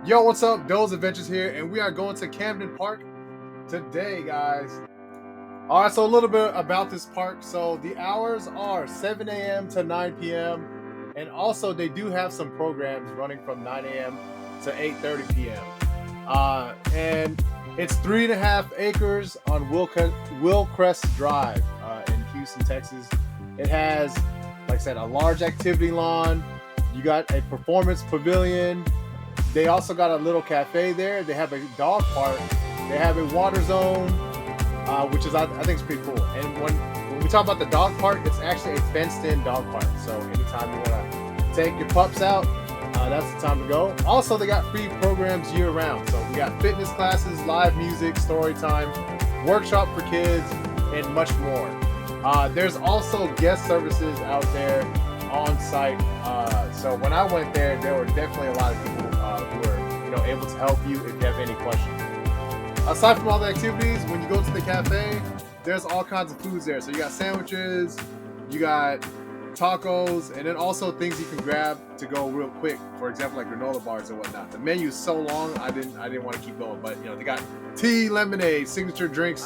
Yo, what's up? Doe's Adventures here, and we are going to Camden Park today, guys. All right, so a little bit about this park. So the hours are 7 a.m. to 9 p.m. And also they do have some programs running from 9 a.m. to 8:30 p.m. And it's 3.5 acres on Willcrest Drive in Houston, Texas. It has, like I said, a large activity lawn. You got a performance pavilion. They also got a little cafe there. They have a dog park. They have a water zone, which is I think is pretty cool. And when we talk about the dog park, it's actually a fenced-in dog park. So anytime you want to take your pups out, that's the time to go. Also, they got free programs year-round. So we got fitness classes, live music, story time, workshop for kids, and much more. There's also guest services out there on site. So when I went there were definitely a lot of people who are able to help you if you have any questions. Aside from all the activities, when you go to the cafe, there's all kinds of foods there. So you got sandwiches, you got tacos, and then also things you can grab to go real quick. For example, like granola bars and whatnot. The menu is so long, I didn't want to keep going. But they got tea, lemonade, signature drinks,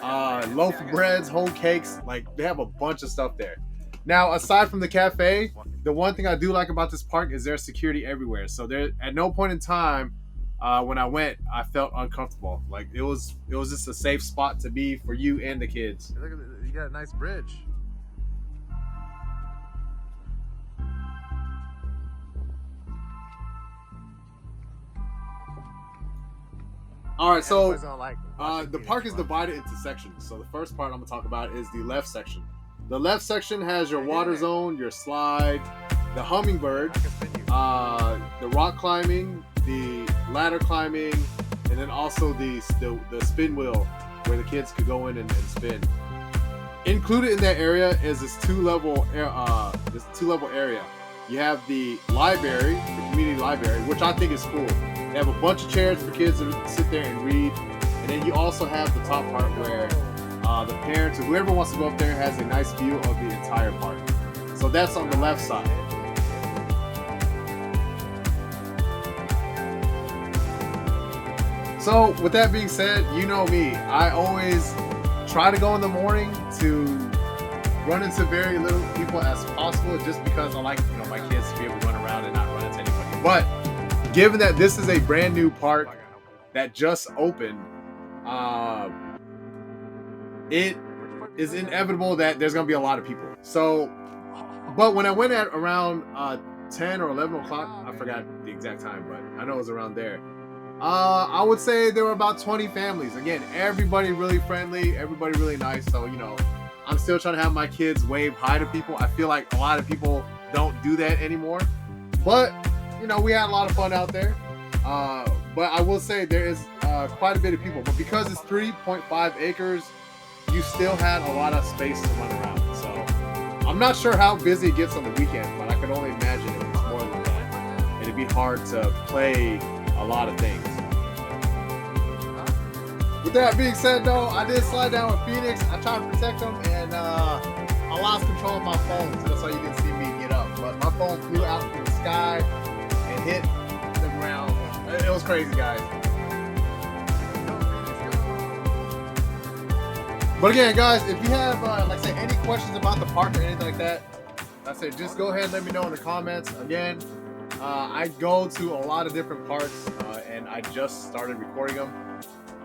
loaf of breads, whole cakes. Like they have a bunch of stuff there. Now, aside from the cafe, the one thing I do like about this park is there's security everywhere. So there, at no point in time when I went, I felt uncomfortable. Like it was just a safe spot to be for you and the kids. Look at you got a nice bridge. All right, so the park is divided into sections. So the first part I'm gonna talk about is the left section. The left section has your water zone, your slide, the hummingbird, the rock climbing, the ladder climbing, and then also the spin wheel where the kids could go in and spin. Included in that area is this two-level area. You have the library, the community library, which I think is cool. They have a bunch of chairs for kids to sit there and read, and then you also have the top part where the parents or whoever wants to go up there has a nice view of the entire park. So that's on the left side. So with that being said, you know me, I always try to go in the morning to run into very little people as possible, just because I like my kids to be able to run around and not run into anybody. But given that this is a brand new park that just opened, it is inevitable that there's going to be a lot of people. So, but when I went at around 10 or 11 o'clock, I forgot the exact time, but I know it was around there. I would say there were about 20 families. Again, everybody really friendly, everybody really nice. So, I'm still trying to have my kids wave hi to people. I feel like a lot of people don't do that anymore. But, we had a lot of fun out there. But I will say there is quite a bit of people. But because it's 3.5 acres, you still had a lot of space to run around. So I'm not sure how busy it gets on the weekend, but I can only imagine if it's more than that. And it'd be hard to play a lot of things. With that being said, though, I did slide down with Phoenix. I tried to protect him, and I lost control of my phone, so that's why you didn't see me get up. But my phone flew out through the sky and hit the ground. It was crazy, guys. But again, guys, if you have, like I said, any questions about the park or anything like that, like I said, just go ahead and let me know in the comments. Again, I go to a lot of different parks, and I just started recording them.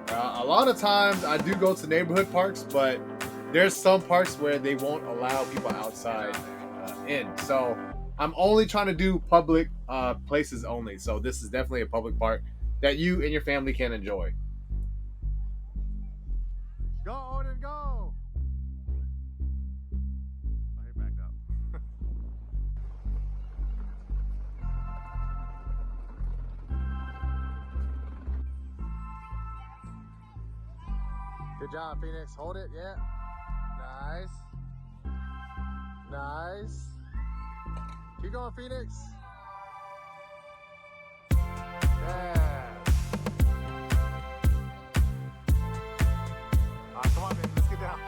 A lot of times I do go to neighborhood parks, but there's some parks where they won't allow people outside in. So I'm only trying to do public places only. So this is definitely a public park that you and your family can enjoy. Go, Odin, go! I backed up. Good job, Phoenix. Hold it, yeah. Nice. Nice. Keep going, Phoenix. Yeah. Come on, man. Let's get down.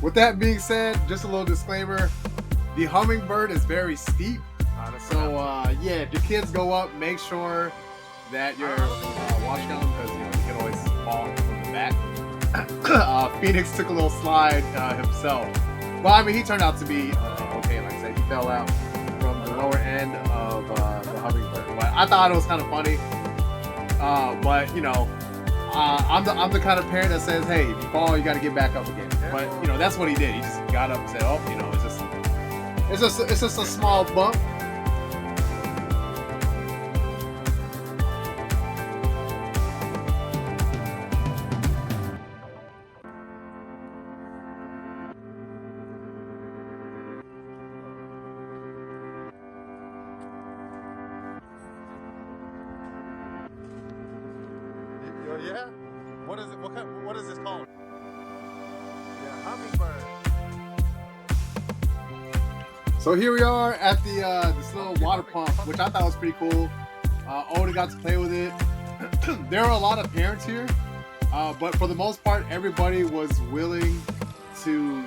With that being said, just a little disclaimer. The hummingbird is very steep. So, yeah, if your kids go up, make sure that you're watching on, because you can always fall from the back. Phoenix took a little slide himself. Well, I mean, he turned out to be okay. Like I said, he fell out from the lower end of the hummingbird. But I thought it was kind of funny. But I'm the kind of parent that says, hey, if you fall, you got to get back up again. But that's what he did. He just got up and said, oh, it's just a small bump. Yeah? What is it? What is this called? Yeah, hummingbird. So here we are at the this little water pump, which I thought was pretty cool. Odie got to play with it. There are a lot of parents here, but for the most part, everybody was willing to,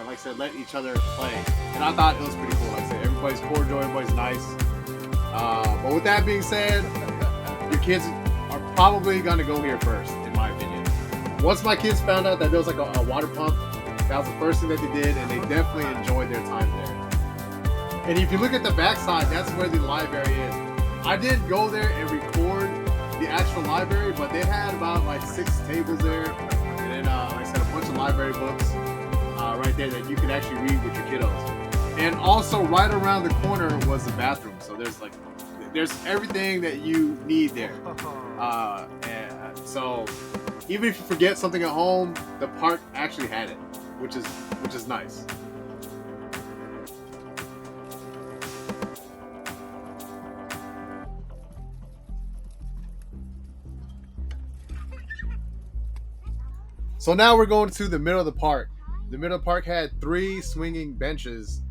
like I said, let each other play. And I thought it was pretty cool. Like I said, everybody's cordial, everybody's nice. But with that being said, your kids are probably going to go here first, in my opinion. Once my kids found out that there was like a water pump, that was the first thing that they did, and they definitely enjoyed their time there. And if you look at the backside, that's where the library is. I did go there and record the actual library, but they had about like 6 tables there, and then like I said, a bunch of library books right there that you can actually read with your kiddos. And also right around the corner was the bathroom, so there's everything that you need there. And so even if you forget something at home, the park actually had it, which is nice. So now we're going to the middle of the park. The middle of the park had 3 swinging benches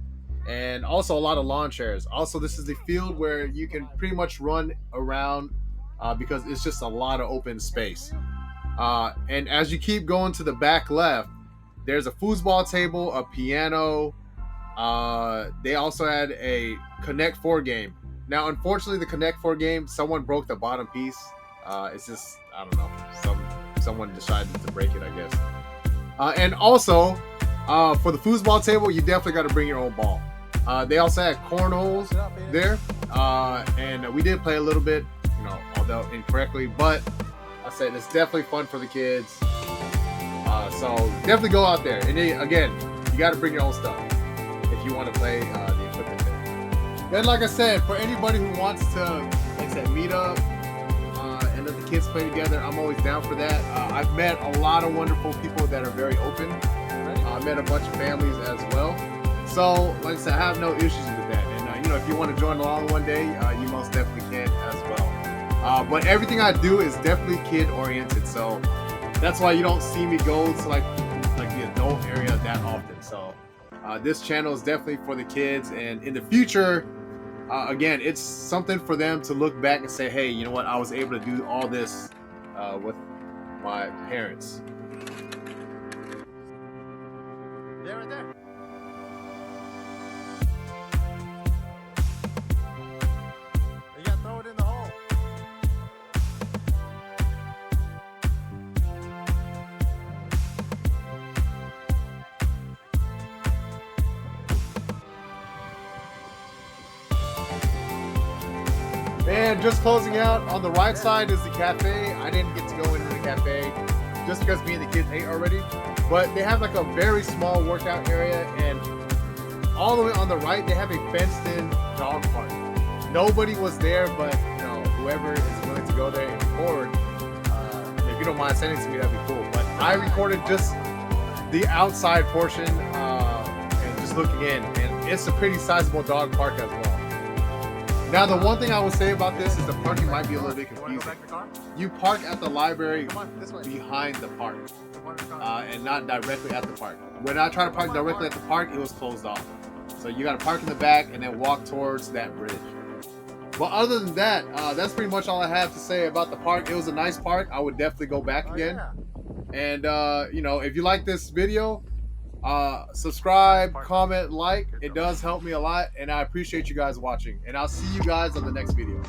and also a lot of lawn chairs. Also, this is the field where you can pretty much run around because it's just a lot of open space. And as you keep going to the back left, there's a foosball table, a piano. They also had a Connect 4 game. Now, unfortunately, the Connect 4 game, someone broke the bottom piece. It's just, I don't know, someone decided to break it, I guess. And also, for the foosball table, you definitely got to bring your own ball. They also had cornholes there, and we did play a little bit, although incorrectly, but I said it's definitely fun for the kids. So definitely go out there. And again, you got to bring your own stuff if you want to play the equipment there. Then, like I said, for anybody who wants to, like I said, meet up and let the kids play together, I'm always down for that. I've met a lot of wonderful people that are very open. I met a bunch of families as well. So, like I said, I have no issues with that. And, if you want to join along one day, you most definitely can as well. But everything I do is definitely kid-oriented. So, that's why you don't see me go to, like the adult area that often. So, this channel is definitely for the kids. And in the future, again, it's something for them to look back and say, hey, you know what? I was able to do all this with my parents. Yeah, right there. You gotta throw it in the hole. And just closing out, on the right side is the cafe. I didn't get to go into the cafe just because me and the kids ate already. But they have like a very small workout area, and all the way on the right, they have a fenced-in dog park. Nobody was there, but whoever is willing to go there and record, if you don't mind sending it to me, that'd be cool. But I recorded just the outside portion and just looking in, and it's a pretty sizable dog park as well. Now, the one thing I will say about this is the parking might be a little bit confusing. You park at the library behind the park. And not directly at the park. When I tried to park directly at the park, it was closed off. So you got to park in the back and then walk towards that bridge. But other than that, that's pretty much all I have to say about the park. It was a nice park. I would definitely go back again. And if you like this video, subscribe, comment, like. It does help me a lot, and I appreciate you guys watching. And I'll see you guys on the next video.